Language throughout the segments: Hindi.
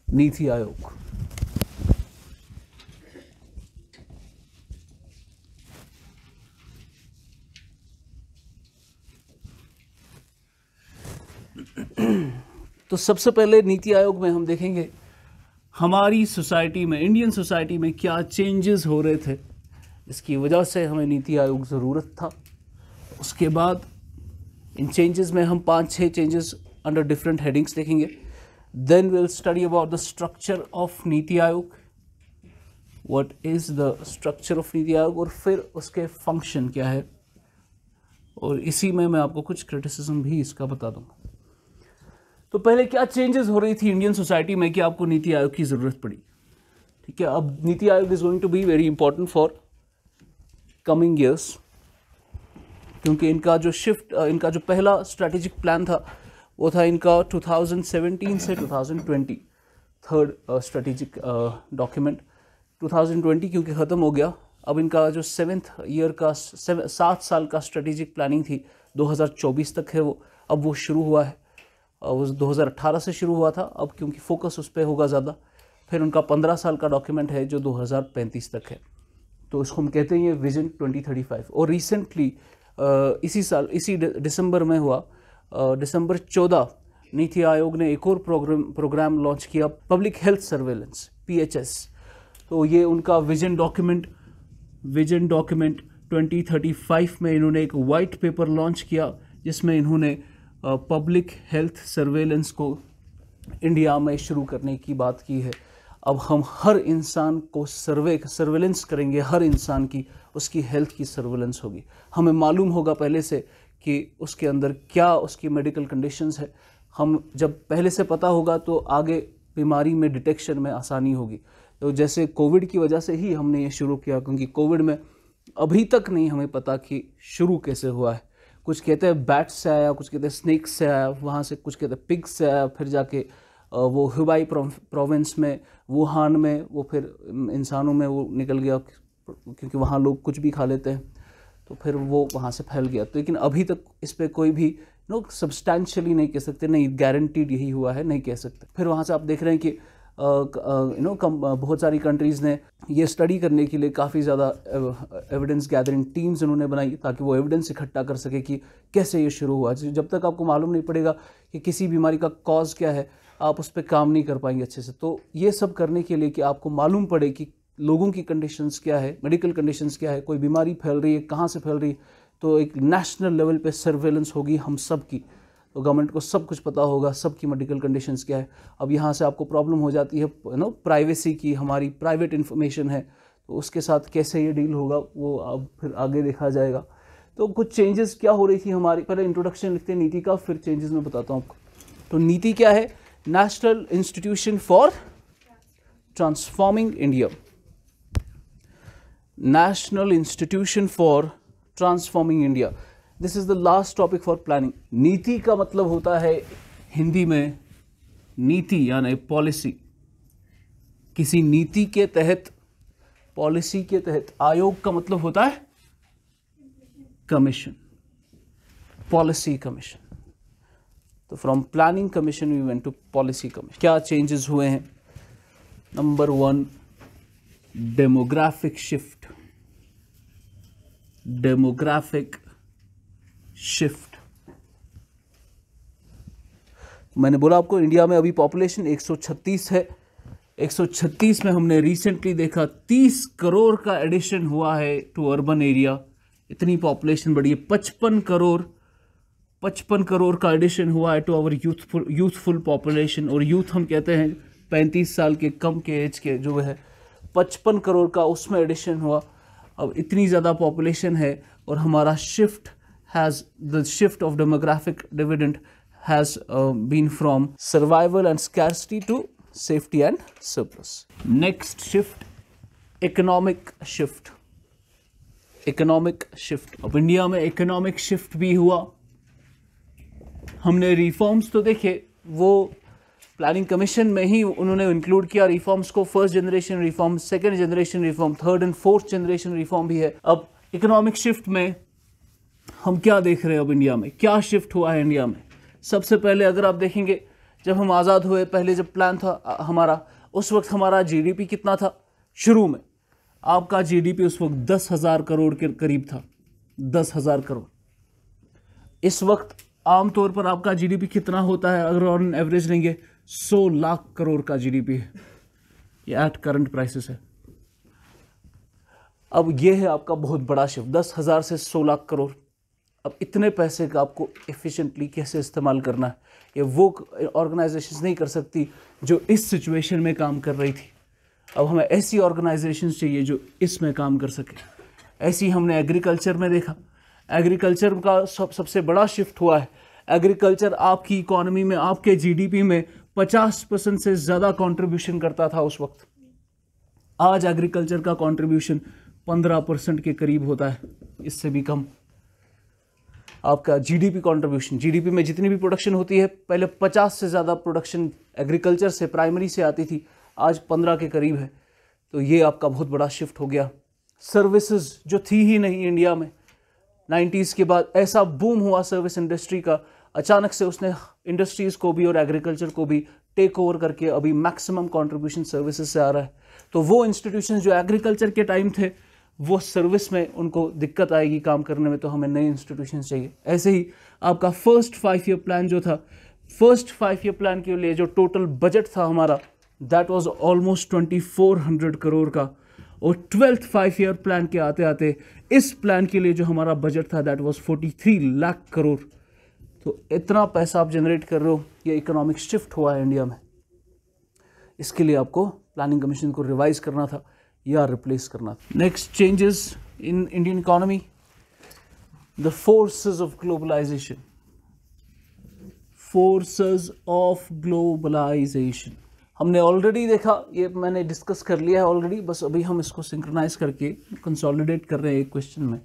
नीति आयोग। तो सबसे पहले नीति आयोग में हम देखेंगे हमारी सोसाइटी में, इंडियन सोसाइटी में क्या चेंजेस हो रहे थे, इसकी वजह से हमें नीति आयोग ज़रूरत था। उसके बाद इन चेंजेस में हम 5-6 चेंजेस अंडर डिफरेंट हेडिंग्स देखेंगे। Then will study about the structure of NITI Aayog, what is the structure of NITI Aayog, और फिर उसके फंक्शन क्या है, और इसी में मैं आपको कुछ क्रिटिसिज्म भी इसका बता दूंगा। तो पहले क्या चेंजेस हो रही थी इंडियन सोसाइटी में कि आपको नीति आयोग की ज़रूरत पड़ी। ठीक है, अब NITI Aayog is going to be very important for coming years, क्योंकि इनका जो पहला स्ट्रैटेजिक प्लान था वो था इनका 2017 से 2020, थर्ड स्ट्रैटेजिक डॉक्यूमेंट। 2020 क्योंकि ख़त्म हो गया, अब इनका जो 7th ईयर का 7 साल का स्ट्रैटेजिक प्लानिंग थी 2024 तक है वो, अब वो शुरू हुआ है। वो 2018 से शुरू हुआ था, अब क्योंकि फोकस उस पर होगा ज़्यादा। फिर उनका 15 साल का डॉक्यूमेंट है जो 2035 तक है, तो इसको हम कहते हैं ये विजन 2035। और रिसेंटली इसी दिसंबर में हुआ, दिसंबर 14, नीति आयोग ने एक और प्रोग्राम लॉन्च किया, पब्लिक हेल्थ सर्वेलेंस, PHS। तो ये उनका विजन डॉक्यूमेंट 2035 में इन्होंने एक वाइट पेपर लॉन्च किया, जिसमें इन्होंने पब्लिक हेल्थ सर्वेलेंस को इंडिया में शुरू करने की बात की है। अब हम हर इंसान को सर्वेलेंस करेंगे, हर इंसान की, उसकी हेल्थ की सर्वेलेंस होगी। हमें मालूम होगा पहले से कि उसके अंदर क्या उसकी मेडिकल कंडीशंस है। हम जब पहले से पता होगा तो आगे बीमारी में डिटेक्शन में आसानी होगी। तो जैसे कोविड की वजह से ही हमने ये शुरू किया, क्योंकि कोविड में अभी तक नहीं हमें पता कि शुरू कैसे हुआ है। कुछ कहते हैं बैट से आया, कुछ कहते हैं स्नेक से आया, वहाँ से कुछ कहते हैं पिग से आया, फिर जाके वो हुबाई प्रोविंस में, वुहान में, वो फिर इंसानों में वो निकल गया, क्योंकि वहाँ लोग कुछ भी खा लेते हैं, तो फिर वो वहाँ से फैल गया। तो लेकिन अभी तक इस पर कोई भी सब्सटैंशियली नहीं कह सकते, नहीं गारंटीड यही हुआ है, नहीं कह सकते। फिर वहाँ से आप देख रहे हैं कि बहुत सारी कंट्रीज़ ने ये स्टडी करने के लिए काफ़ी ज़्यादा एविडेंस गैदरिंग टीम्स उन्होंने बनाई, ताकि वो एविडेंस इकट्ठा कर सके कि कैसे ये शुरू हुआ। जब तक आपको मालूम नहीं पड़ेगा कि किसी बीमारी का कॉज क्या है, आप उस पर काम नहीं कर पाएंगे अच्छे से। तो ये सब करने के लिए कि आपको मालूम पड़े कि लोगों की कंडीशंस क्या है, मेडिकल कंडीशंस क्या है, कोई बीमारी फैल रही है, कहाँ से फैल रही है, तो एक नेशनल लेवल पे सर्वेलेंस होगी हम सब की। तो गवर्नमेंट को सब कुछ पता होगा, सबकी मेडिकल कंडीशंस क्या है। अब यहाँ से आपको प्रॉब्लम हो जाती है प्राइवेसी की, हमारी प्राइवेट इन्फॉर्मेशन है, तो उसके साथ कैसे ये डील होगा वो अब फिर आगे देखा जाएगा। तो कुछ चेंजेस क्या हो रही थी हमारी, पहले इंट्रोडक्शन लिखते हैं नीति का, फिर चेंजेस मैं बताता हूँ आपको। तो नीति क्या है? National institution for transforming India, national institution for transforming India. This is the last topic for planning. नीति का मतलब होता है हिंदी में नीति यानी पॉलिसी। किसी नीति के तहत, पॉलिसी के तहत। आयोग का मतलब होता है कमीशन, पॉलिसी कमीशन। तो from planning commission we went to policy commission. क्या चेंजेस हुए हैं? Number 1, demographic shift. Demographic shift, मैंने बोला आपको इंडिया में अभी पॉपुलेशन 136 है। 136 में हमने रिसेंटली देखा 30 करोड़ का एडिशन हुआ है टू अर्बन एरिया। इतनी पॉपुलेशन बढ़ी है। 55 करोड़ का एडिशन हुआ है टू आवर यूथफुल पॉपुलेशन। और यूथ हम कहते हैं 35 साल के कम के एज के जो है, 55 करोड़ का उसमें एडिशन हुआ। अब इतनी ज़्यादा पॉपुलेशन है और हमारा the shift of demographic dividend has been from survival and scarcity to safety and surplus. Next shift, economic shift. Economic shift. अब इंडिया में economic shift भी हुआ। हमने रिफॉर्म्स तो देखे, वो प्लानिंग कमीशन में ही उन्होंने इंक्लूड किया रिफॉर्म्स को। First generation reform, second generation reform, third and fourth generation reform भी है। अब इकोनॉमिक शिफ्ट में हम क्या देख रहे हैं? अब इंडिया में क्या शिफ्ट हुआ है? इंडिया में सबसे पहले अगर आप देखेंगे, जब हम आज़ाद हुए, पहले जब प्लान था हमारा, उस वक्त हमारा जीडीपी कितना था? शुरू में आपका जीडीपी उस वक्त 10,000 करोड़ के करीब था, 10,000 करोड़। इस वक्त आमतौर पर आपका जीडीपी कितना होता है? अगर ऑन एवरेज लेंगे 100 लाख करोड़ का जीडीपी है, ये एट करंट प्राइसेस है। अब ये है आपका बहुत बड़ा शिफ्ट, 10,000 से 100 लाख करोड़। अब इतने पैसे का आपको एफिशिएंटली कैसे इस्तेमाल करना है, ये वो ऑर्गेनाइजेशंस नहीं कर सकती जो इस सिचुएशन में काम कर रही थी। अब हमें ऐसी ऑर्गेनाइजेशंस चाहिए जो इसमें काम कर सके। ऐसी हमने एग्रीकल्चर में देखा, एग्रीकल्चर का सबसे बड़ा शिफ्ट हुआ है। एग्रीकल्चर आपकी इकोनॉमी में, आपके जीडीपी में 50% से ज़्यादा कंट्रीब्यूशन करता था उस वक्त। आज एग्रीकल्चर का कंट्रीब्यूशन 15% के करीब होता है, इससे भी कम। आपका जीडीपी कंट्रीब्यूशन, जीडीपी में जितनी भी प्रोडक्शन होती है, पहले 50 से ज़्यादा प्रोडक्शन एग्रीकल्चर से, प्राइमरी से आती थी, आज 15 के करीब है। तो ये आपका बहुत बड़ा शिफ्ट हो गया। सर्विसेज जो थी ही नहीं इंडिया में, 90s के बाद ऐसा बूम हुआ सर्विस इंडस्ट्री का, अचानक से उसने इंडस्ट्रीज़ को भी और एग्रीकल्चर को भी टेक ओवर करके अभी मैक्सिमम कंट्रीब्यूशन सर्विसेज से आ रहा है। तो वो इंस्टीट्यूशंस जो एग्रीकल्चर के टाइम थे, वो सर्विस में उनको दिक्कत आएगी काम करने में, तो हमें नए इंस्टीट्यूशंस चाहिए। ऐसे ही आपका फर्स्ट 5 ईयर प्लान जो था, फर्स्ट 5 ईयर प्लान के लिए जो टोटल बजट था हमारा, दैट वाज ऑलमोस्ट 2400 करोड़ का। और 12th 5 ईयर प्लान के आते आते इस प्लान के लिए जो हमारा बजट था, दैट वाज 43 लाख करोड़। तो इतना पैसा आप जनरेट कर रहे हो, ये इकोनॉमिक शिफ्ट हुआ है इंडिया में। इसके लिए आपको प्लानिंग कमीशन को रिवाइज करना था या रिप्लेस करना था। Next changes in Indian economy, the forces of globalisation. Forces of globalisation हमने ऑलरेडी देखा, ये मैंने डिस्कस कर लिया है ऑलरेडी, बस अभी हम इसको सिंक्रोनाइज करके कंसोलिडेट कर रहे हैं एक क्वेश्चन में।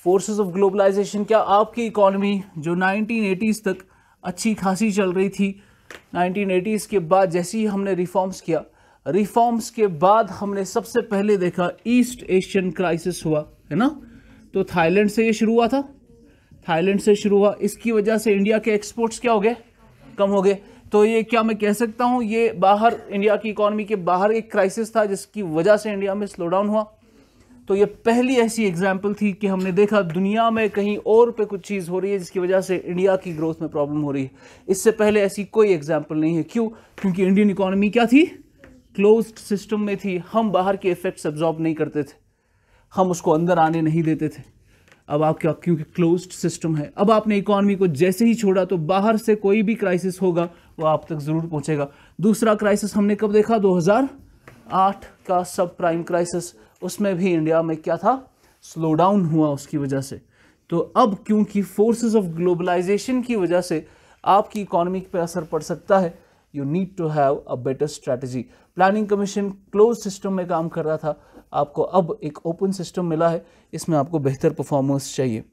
फोर्सेस ऑफ ग्लोबलाइजेशन क्या? आपकी इकोनॉमी जो 1980s तक अच्छी खासी चल रही थी, 1980s के बाद जैसे ही हमने रिफॉर्म्स किया, रिफॉर्म्स के बाद हमने सबसे पहले देखा ईस्ट एशियन क्राइसिस हुआ, है ना। तो थाईलैंड से ये शुरू हुआ था, थाईलैंड से शुरू हुआ। इसकी वजह से इंडिया के एक्सपोर्ट्स क्या हो गए? कम हो गए। तो ये क्या मैं कह सकता हूँ, ये बाहर, इंडिया की इकोनॉमी के बाहर एक क्राइसिस था जिसकी वजह से इंडिया में स्लो डाउन हुआ। तो ये पहली ऐसी एग्जाम्पल थी कि हमने देखा दुनिया में कहीं और पे कुछ चीज़ हो रही है जिसकी वजह से इंडिया की ग्रोथ में प्रॉब्लम हो रही है। इससे पहले ऐसी कोई एग्जाम्पल नहीं है। क्यों? क्योंकि इंडियन इकोनॉमी क्या थी? क्लोज्ड सिस्टम में थी। हम बाहर के इफेक्ट्स एब्जॉर्ब नहीं करते थे, हम उसको अंदर आने नहीं देते थे। अब आप क्या, क्योंकि क्लोज्ड सिस्टम है, अब आपने इकोनॉमी को जैसे ही छोड़ा तो बाहर से कोई भी क्राइसिस होगा वो आप तक ज़रूर पहुंचेगा। दूसरा क्राइसिस हमने कब देखा? 2008 का सब प्राइम क्राइसिस, उसमें भी इंडिया में क्या था? स्लो डाउन हुआ उसकी वजह से। तो अब क्योंकि फोर्सेस ऑफ ग्लोबलाइजेशन की वजह से आपकी इकोनॉमी पे असर पड़ सकता है, you need to have a better strategy. Planning commission close system में काम कर रहा था, आपको अब एक ओपन सिस्टम मिला है, इसमें आपको बेहतर परफॉर्मेंस चाहिए।